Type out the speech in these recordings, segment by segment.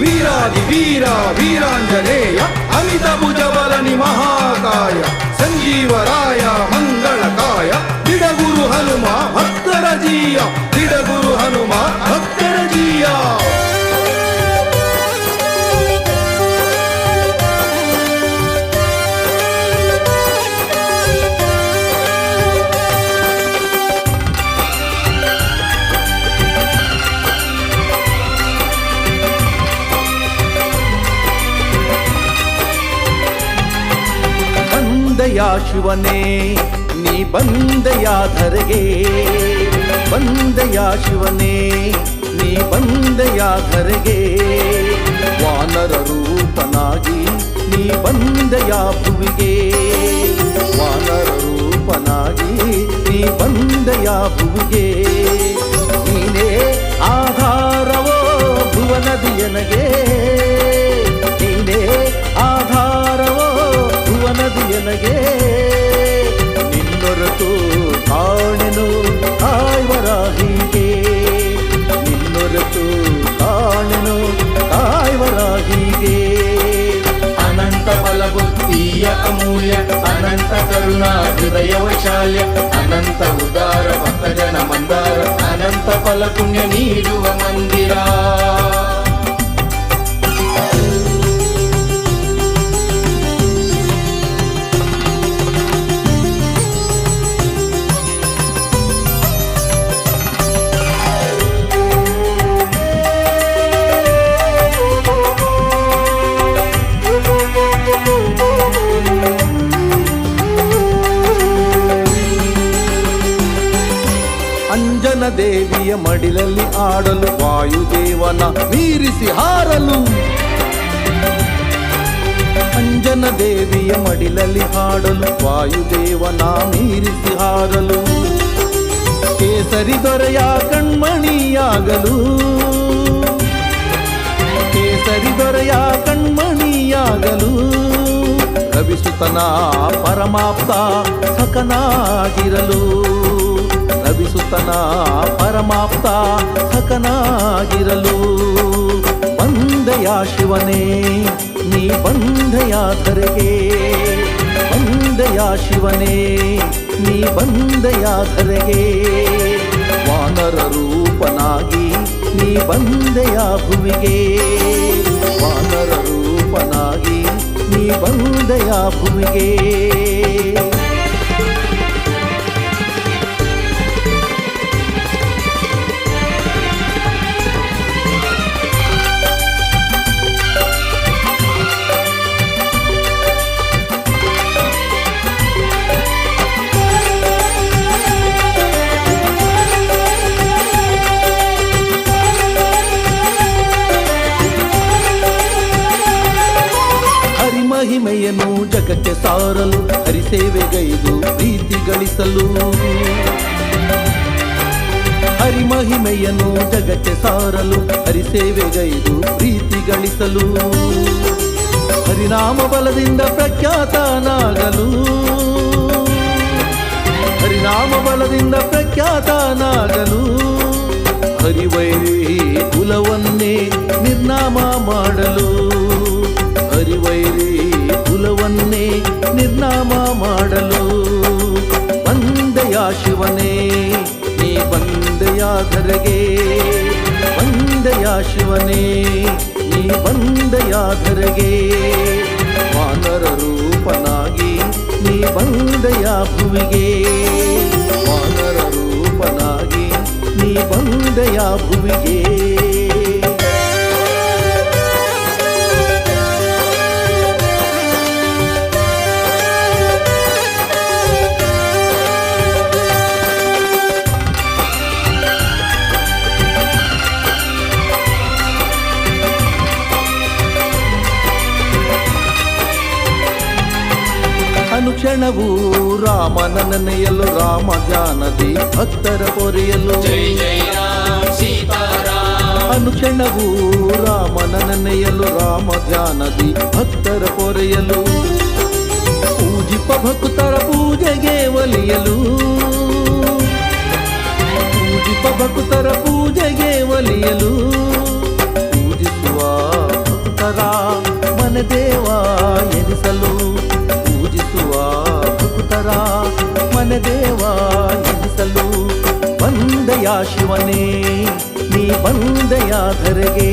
ವೀರಾದಿ ವೀರ ವೀರಾಂಜನೇಯ ಅಮಿತ ಭುಜಬಲನಿ ಮಹಾಕಾಯ ಸಂಜೀವರಾಯ ಮಂಗಳಕಾಯ ದಿಡಗುರು ಹನುಮ ಭಕ್ತರ ಜೀಯ ದಿಡಗುರು ಹನುಮ ಭಕ್ತರ ಜೀಯ. ಬಂದೆಯಾ ಶಿವನೇ ನೀ ಬಂದೆಯಾ ಧರೆಗೆ, ಬಂದೆಯಾ ಶಿವನೇ ನೀ ಬಂದೆಯಾ ಧರೆಗೆ, ವಾನರ ರೂಪನಾಗಿ ನೀ ಬಂದೆಯಾ ಭುವಿಗೆ, ವಾನರ ರೂಪನಾಗಿ ನೀ ಬಂದೆಯಾ ಭುವಿಗೆ, ನೀನೇ ಆಧಾರವೋ ಭುವನದಿಯನಗೆ, ನೀನೇ ಆಧಾರವೋ ಭುವನದಿಯನಗೆ, ನಿನ್ನೊರತು ಕಾಣೆನು ಕಾಯ್ವರಾಹಿಗೆ, ನಿನ್ನೊರತು ಕಾಣೆನು ಕಾಯ್ವರಾಹಿಗೆ. ಅನಂತ ಬಲಬುದ್ಧಿಯ ಅಮೂಲ್ಯ ಅನಂತ ಕರುಣಾ ಹೃದಯ ವೈಶಾಲ್ಯ ಅನಂತ ಉದಾರ ಭಕ್ತಜನ ಮಂದಾರ ಅನಂತ ಫಲ ಪುಣ್ಯ ನೀಡುವ ಮಂದಿರ. ಅಂಜನ ದೇವಿಯ ಮಡಿಲಲ್ಲಿ ಆಡಲು ವಾಯುದೇವನ ಮೀರಿಸಿ ಹಾರಲು, ಅಂಜನ ದೇವಿಯ ಮಡಿಲಲ್ಲಿ ಹಾಡಲು ವಾಯುದೇವನ ಮೀರಿಸಿ ಹಾರಲು, ಕೇಸರಿ ದೊರೆಯ ಕಣ್ಮಣಿಯಾಗಲು, ಕೇಸರಿ ದೊರೆಯ ಕಣ್ಮಣಿಯಾಗಲು, ರವಿಸುತನ ಪರಮಾಪ್ತ ಸಖನಾಗಿರಲು, ರವಿಸುತನ ಪರಮಾಪ್ತ ಸಖನಾಗಿರಲು. ಬಂದೆಯಾ ಶಿವನೇ ನೀ ಬಂದೆಯಾ ಧರೆಗೆ, ಬಂದೆಯಾ ಶಿವನೇ ನೀ ಬಂದೆಯಾ ಧರೆಗೆ, ವಾನರ ರೂಪನಾಗಿ ನೀ ಬಂದೆಯಾ ಭುವಿಗೆ, ವಾನರ ರೂಪನಾಗಿ ನೀ ಬಂದೆಯಾ ಭುವಿಗೆ. ಮಹಿಮೆಯನ್ನು ಜಗಕ್ಕೆ ಸಾರಲು ಹರಿಸೇವೆಗೈದು ಪ್ರೀತಿ ಗಳಿಸಲು, ಹರಿಮಹಿಮೆಯನ್ನು ಜಗಕ್ಕೆ ಸಾರಲು ಹರಿಸೇವೆಗೈದು ಪ್ರೀತಿ ಗಳಿಸಲು, ಹರಿನಾಮ ಬಲದಿಂದ ಪ್ರಖ್ಯಾತನಾಗಲು, ಹರಿನಾಮ ಬಲದಿಂದ ಪ್ರಖ್ಯಾತನಾಗಲು, ಹರಿವೈರಿ ಕುಲವನ್ನೇ ನಿರ್ನಾಮ ಮಾಡಲು, ಹರಿವೈರಿ ಕುಲವನ್ನೇ ನಿರ್ನಾಮ ಮಾಡಲು. ಬಂದೆಯಾ ಶಿವನೇ ನೀ ಬಂದೆಯಾ ಧರೆಗೆ, ಬಂದೆಯಾ ಶಿವನೇ ನೀ ಬಂದೆಯಾ ಧರೆಗೆ, ವಾನರ ರೂಪನಾಗಿ ನೀ ಬಂದೆಯಾ ಭುವಿಗೆ, ವಾನರ ರೂಪನಾಗಿ ನೀ ಬಂದೆಯಾ ಭುವಿಗೆ. ಅನುಕ್ಷಣವೂ ರಾಮನ ನೆನೆಯಲು, ರಾಮ ಜ್ಞಾನದಿ ಭಕ್ತರ ಪೊರೆಯಲು, ಜೈ ಜೈ ರಾಮ ಸೀತಾರಾಮ. ಅನುಕ್ಷಣವೂ ರಾಮನ ನೆನೆಯಲು, ರಾಮ ಜ್ಞಾನದಿ ಭಕ್ತರ ಪೊರೆಯಲು, ಪೂಜಿಪ ಭಕ್ತರ ಪೂಜೆಗೆ ಒಲಿಯಲು, ಪೂಜಿಪ ಭಕ್ತರ ಪೂಜೆಗೆ ಒಲಿಯಲು, ಪೂಜಿಸುವ ಭಕ್ತರ ಮನದೇವ ಎನಿಸಲು ಪೂಜಿಸುವ ಭಕ್ತರ ಮನದೇವ ಎನಿಸಲು ಬಂದೆಯ ಶಿವನೇ ನೀ ಬಂದೆಯ ಧರೆಗೆ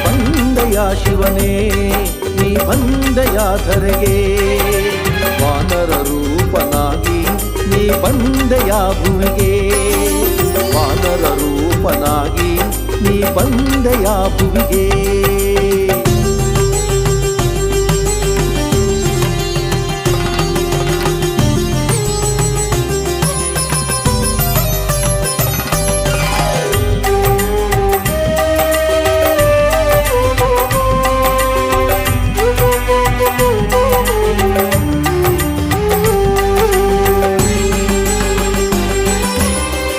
ಬಂದೆಯ ಶಿವನೇ ನೀ ಬಂದೆಯ ಧರೆಗೆ ವಾನರ ರೂಪನಾಗಿ ನೀ ಬಂದೆಯ ಭುವಿಗೆ ವಾನರ ರೂಪನಾಗಿ ನೀ ಬಂದೆಯ ಭುವಿಗೆ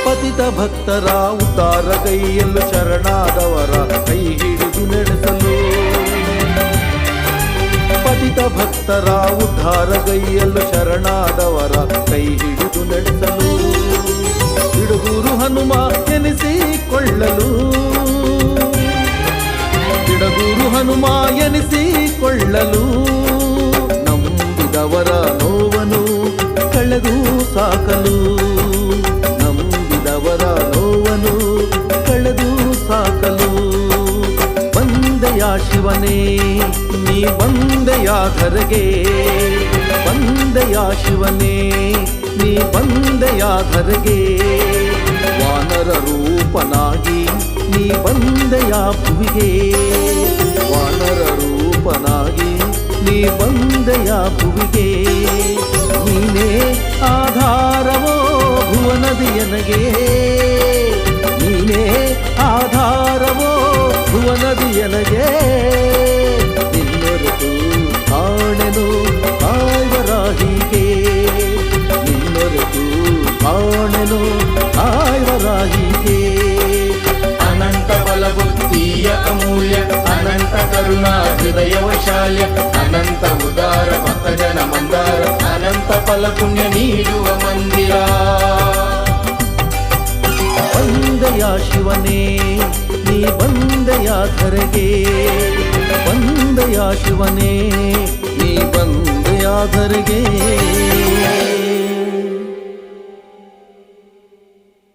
ಪತಿತ ಭಕ್ತರ ಉದ್ಧಾರ ಕೈಯಲ್ಲೂ ಶರಣಾದವರ ಕೈ ಹಿಡಿದು ನಡೆಸಲು ಪತಿತ ಭಕ್ತರ ಉದ್ಧಾರ ಕೈಯಲ್ಲೂ ಶರಣಾದವರ ಕೈ ಹಿಡಿದು ನಡೆಸಲು ಬಿಡುಗೂರು ಹನುಮ ಎನಿಸಿಕೊಳ್ಳಲು ಬಿಡಗೂರು ಹನುಮ ಎನಿಸಿಕೊಳ್ಳಲು ನಂಬಿದವರ ನೋವನ್ನು ಕಳೆದು ಸಾಕಲು ನಂಬಿದವರ ನೋವನ್ನು ಕಳೆದು ಸಾಕಲು ಬಂದೆಯ ಶಿವನೇ ನೀ ಬಂದೆಯ ಧರೆಗೆ ಬಂದೆಯ ಶಿವನೇ ನೀ ಬಂದೆಯ ಧರೆಗೆ ವಾನರ ರೂಪನಾಗಿ ನೀ ಬಂದೆಯ ಭುವಿಗೆ ವಾನರ ರೂಪನಾಗಿ ನೀ ಬಂದೆಯ ಭುವಿಗೆ ನೀನೇ ಆಧಾರವೋ ಭುವನದಿಯನಗೆ ನೀನೇ ಆಧಾರವೋ ಭುವನದಿಯನಗೆ ನಿನ್ನೊರೆತು ಕಾಣೆನು ಕಾಯ್ವರಾಹಿಗೆ ನಿನ್ನೊರೆತು ಕಾಣೆನು ಕಾಯ್ವರಾಹಿಗೆ ಅನಂತ ಬಲಬುದ್ಧಿಯ ಅಮೂಲ್ಯ ಅನಂತ ಕರುಣಾ ಹೃದಯ ವೈಶಾಲ್ಯ ಅನಂತ ಉದಾರ ಭಕ್ತ ಜನ ಮಂದಾರ ಅನಂತ ಫಲ ಪುಣ್ಯ ನೀಡುವ ಮಂದಿರ ಬಂದೆಯ ಶಿವನೇ ನೀ ಬಂದೆಯ ಧರೆಗೆ ಬಂದೆಯ ಶಿವನೇ ನೀ ಬಂದೆಯ ಧರೆಗೆ